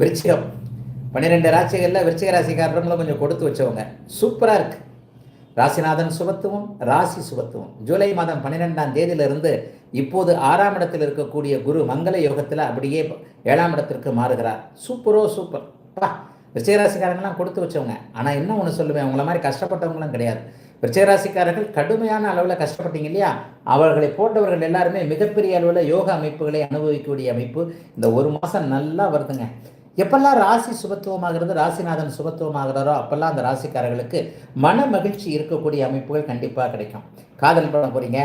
விருச்சிகம் 12 ராசிகளில் விருச்சிக ராசிக்காரர்களும் கொஞ்சம் கொடுத்து வச்சவங்க. சூப்பராக இருக்குது. ராசிநாதன் சுபத்துவம், ராசி சுபத்துவம். ஜூலை மாதம் 12ஆம் தேதியிலிருந்து இப்போது 6ஆம் இடத்தில் இருக்கக்கூடிய குரு மங்கள யோகத்தில் அப்படியே 7ஆம் இடத்திற்கு மாறுகிறார். சூப்பர் பா. விருச்சிகராசிக்காரங்களாம் கொடுத்து வச்சவங்க. ஆனால் இன்னும் ஒன்று சொல்லுவேன், உங்களை மாதிரி கஷ்டப்பட்டவங்களும் கிடையாது. விருச்சிகராசிக்காரர்கள் கடுமையான அளவில் கஷ்டப்பட்டீங்க இல்லையா, அவர்களை போன்றவர்கள் எல்லாருமே மிகப்பெரிய அளவில் யோகா அமைப்புகளை அனுபவிக்கக்கூடிய அமைப்பு இந்த ஒரு மாதம் நல்லா வருதுங்க. எப்பெல்லாம் ராசி சுபத்துவமாகிறது, ராசிநாதன் சுபத்துவமாகிறாரோ அப்பெல்லாம் அந்த ராசிக்காரர்களுக்கு மன மகிழ்ச்சி இருக்கக்கூடிய அமைப்புகள் கண்டிப்பாக கிடைக்கும். காதல் பண்ண போகிறீங்க,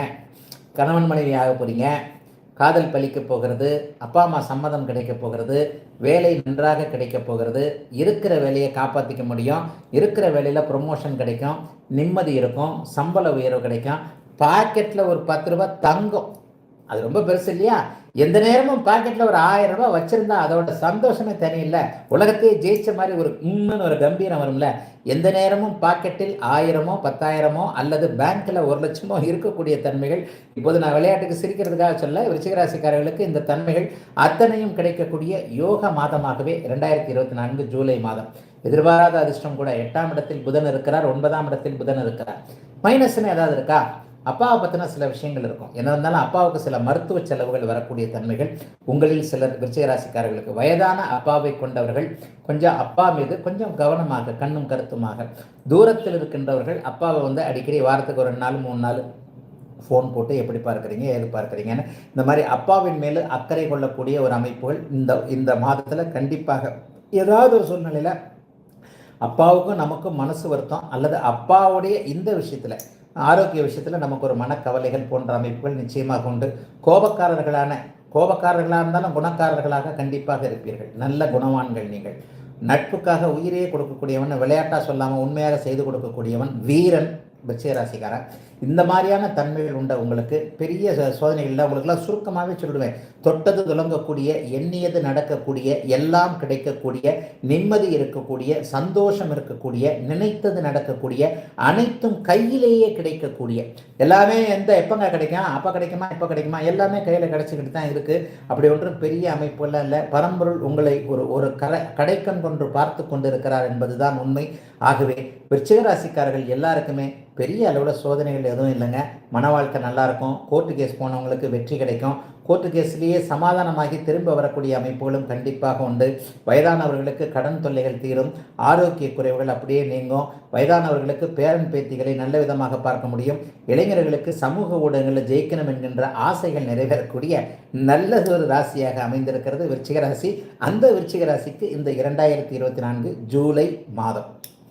கணவன் மனைவி ஆக போகிறீங்க, காதல் பலிக்க போகிறது, அப்பா அம்மா சம்மதம் கிடைக்க போகிறது, வேலை நன்றாக கிடைக்க போகிறது, இருக்கிற வேலையை காப்பாற்றிக்க முடியும், இருக்கிற வேலையில் ப்ரொமோஷன் கிடைக்கும், நிம்மதி இருக்கும், சம்பள உயர்வு கிடைக்கும், பாக்கெட்டில் ஒரு 10 ரூபாய் தங்கம். அது ரொம்ப பெருசு இல்லையா? எந்த நேரமும் பாக்கெட்டில் ஒரு 1000 ரூபாய் வச்சுருந்தா அதோட சந்தோஷமே தனியில்லை. உலகத்தையே ஜெயிச்ச மாதிரி ஒரு கம்பீரம் வரும்ல. எந்த நேரமும் பாக்கெட்டில் 1000மோ 10,000மோ அல்லது பேங்க்கில் 1,00,000மோ இருக்கக்கூடிய தன்மைகள், இப்போது நான் விளையாட்டுக்கு சிரிக்கிறதுக்காக சொல்ல, விருச்சிகராசிக்காரர்களுக்கு இந்த தன்மைகள் அத்தனையும் கிடைக்கக்கூடிய யோக மாதமாகவே 2024 ஜூலை மாதம். எதிர்பாராத அதிர்ஷ்டம் கூட. 8ஆம் இடத்தில் புதன் இருக்கிறார், 9ஆம் இடத்தில் புதன் இருக்கிறார். மைனஸ்ன்னு ஏதாவது இருக்கா? அப்பாவை பற்றின சில விஷயங்கள் இருக்கும். என்ன இருந்தாலும் அப்பாவுக்கு சில மருத்துவ செலவுகள் வரக்கூடிய தன்மைகள் உங்களில் சிலர் விருச்சிகராசிக்காரர்களுக்கு. வயதான அப்பாவை கொண்டவர்கள் கொஞ்சம் அப்பா மீது கொஞ்சம் கவனமாக, கண்ணும் கருத்துமாக. தூரத்தில் இருக்கின்றவர்கள் அப்பாவை அடிக்கடி வாரத்துக்கு ஒரு 2 நாள் 3 நாள் ஃபோன் போட்டு எப்படி பார்க்குறீங்க, ஏது பார்க்குறீங்கன்னு இந்த மாதிரி அப்பாவின் மேலே அக்கறை கொள்ளக்கூடிய ஒரு அமைப்புகள் இந்த மாதத்தில் கண்டிப்பாக. ஏதாவது ஒரு சூழ்நிலையில் அப்பாவுக்கும் நமக்கும் மனசு வருத்தம், அல்லது அப்பாவுடைய இந்த விஷயத்தில் ஆரோக்கிய விஷயத்தில் நமக்கு ஒரு மனக்கவலைகள் போன்ற அமைப்புகள் நிச்சயமாக உண்டு. கோபக்காரர்களாக இருந்தாலும் குணக்காரர்களாக கண்டிப்பாக இருப்பீர்கள். நல்ல குணவான்கள் நீங்கள். நட்புக்காக உயிரையே கொடுக்கக்கூடியவன், விளையாட்டாக சொல்லாமல் உண்மையாக செய்து கொடுக்கக்கூடியவன், வீரன் விருச்சிகராசிக்காரன். இந்த மாதிரியான தன்மைகள் உண்ட உங்களுக்கு. பெரிய சோதனைகள் இல்லை. உங்களுக்குலாம் சுருக்கமாகவே சொல்லுவேன், தொட்டது துலங்கக்கூடிய, எண்ணியது நடக்கக்கூடிய, எல்லாம் கிடைக்கக்கூடிய, நிம்மதி இருக்கக்கூடிய, சந்தோஷம் இருக்கக்கூடிய, நினைத்தது நடக்கக்கூடிய, அனைத்தும் கையிலேயே கிடைக்கக்கூடிய, எல்லாமே எப்பங்க கிடைக்கும், அப்போ கிடைக்குமா, இப்போ கிடைக்குமா, எல்லாமே கையில் கிடைச்சிக்கிட்டு தான் இருக்குது. அப்படி ஒன்றும் பெரிய அமைப்புலாம் இல்லை. பரம்பொருள் உங்களை ஒரு கடைக்கண் கொன்று பார்த்து கொண்டு இருக்கிறார் என்பதுதான் உண்மை. ஆகவே விருச்சிகராசிக்காரர்கள் எல்லாருக்குமே பெரிய அளவில் சோதனைகள் எதுவும் இல்லைங்க. மன வாழ்க்கை நல்லாயிருக்கும். கோர்ட்டு கேஸ் போனவங்களுக்கு வெற்றி கிடைக்கும். கோர்ட்டு கேஸ்லேயே சமாதானமாகி திரும்ப வரக்கூடிய அமைப்புகளும் கண்டிப்பாக உண்டு. வயதானவர்களுக்கு கடன் தொல்லைகள் தீரும். ஆரோக்கிய குறைவுகள் அப்படியே நீங்கும். வயதானவர்களுக்கு பேரன் பேத்திகளை நல்ல விதமாக பார்க்க முடியும். இளைஞர்களுக்கு சமூக ஊடகங்களில் ஜெயிக்கணும் என்கின்ற ஆசைகள் நிறைவேறக்கூடிய நல்லதொரு ராசியாக அமைந்திருக்கிறது விருச்சிகராசி. அந்த விருச்சிகராசிக்கு இந்த 2024 ஜூலை மாதம்